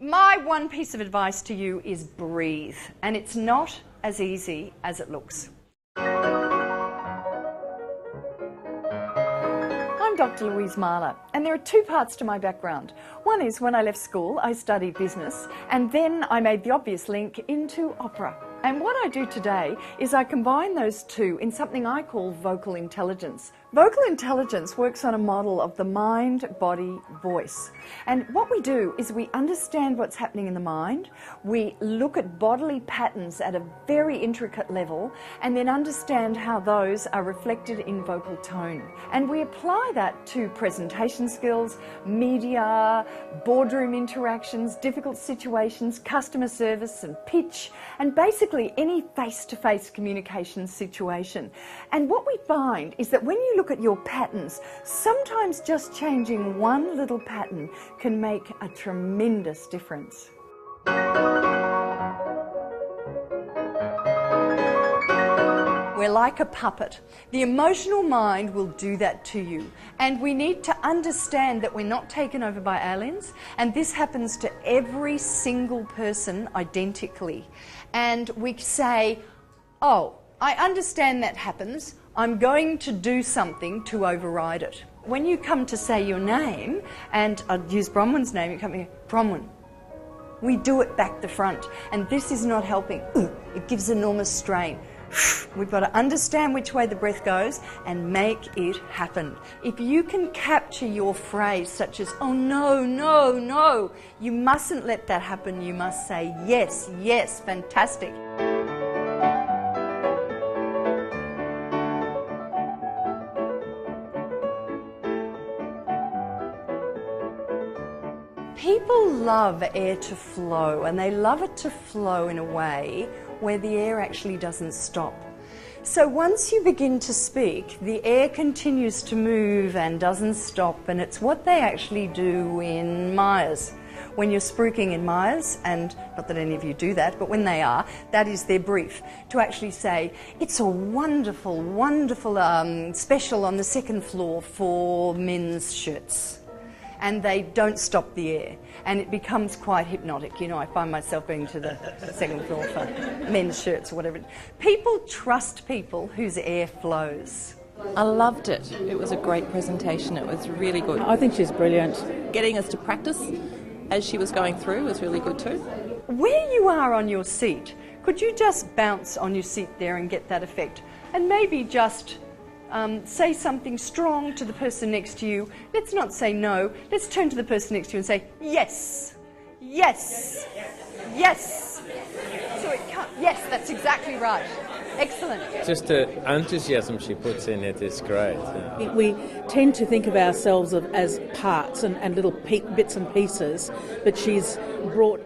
My one piece of advice to you is breathe, and it's not as easy as it looks. I'm Dr. Louise Mahler, and there are two parts to my background. One is when I left school, I studied business, and then I made the obvious link into opera. And what I do today is I combine those two in something I call vocal intelligence. Vocal intelligence works on a model of the mind, body, voice. And what we do is we understand what's happening in the mind, we look at bodily patterns at a very intricate level, and then understand how those are reflected in vocal tone. And we apply that to presentation skills, media, boardroom interactions, difficult situations, customer service and pitch, and basically any face-to-face communication situation. And what we find is that when you look at your patterns, sometimes just changing one little pattern can make a tremendous difference. We're like a puppet. The emotional mind will do that to you. And we need to understand that we're not taken over by aliens, and this happens to every single person identically. And we say, oh, I understand that happens, I'm going to do something to override it. When you come to say your name, and I'd use Bronwyn's name, you come here, Bronwyn. We do it back to front, and this is not helping. It gives enormous strain. We've got to understand which way the breath goes and make it happen. If you can capture your phrase such as, oh no, no, no, you mustn't let that happen. You must say yes, yes, fantastic. People love air to flow, and they love it to flow in a way where the air actually doesn't stop. So once you begin to speak, the air continues to move and doesn't stop, and it's what they actually do in Myers. When you're spruiking in Myers, and not that any of you do that, but when they are, that is their brief, to actually say, it's a wonderful, wonderful special on the second floor for men's shirts. And they don't stop the air, and it becomes quite hypnotic. You know, I find myself going to the second floor for men's shirts or whatever. People trust people whose air flows. I loved it. It was a great presentation. It was really good. I think she's brilliant. Getting us to practice as she was going through was really good too. Where you are on your seat, could you just bounce on your seat there and get that effect? And maybe just say something strong to the person next to you. Let's not say no. Let's turn to the person next to you and say, yes, yes, yes. So it can't, yes, that's exactly right. Excellent. Just the enthusiasm she puts in it is great. Yeah. We tend to think of ourselves as parts and little bits and pieces, but she's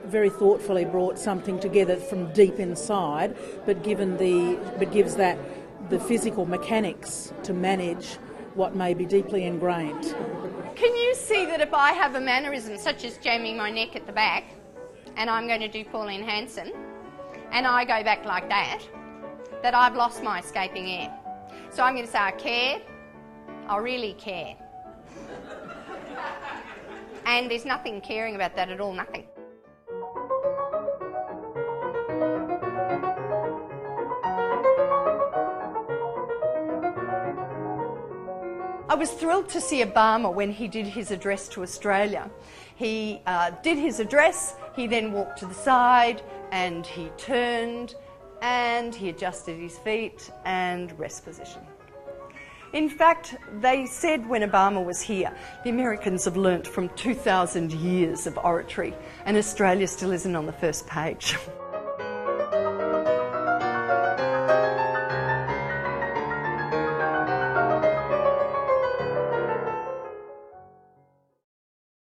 very thoughtfully brought something together from deep inside, but gives that the physical mechanics to manage what may be deeply ingrained. Can you see that if I have a mannerism such as jamming my neck at the back, and I'm going to do Pauline Hanson, and I go back like that, that I've lost my escaping air. So I'm going to say I care, I really care. And there's nothing caring about that at all, nothing. I was thrilled to see Obama when he did his address to Australia. He did his address, he then walked to the side and he turned and he adjusted his feet and rest position. In fact, they said when Obama was here, the Americans have learnt from 2,000 years of oratory, and Australia still isn't on the first page.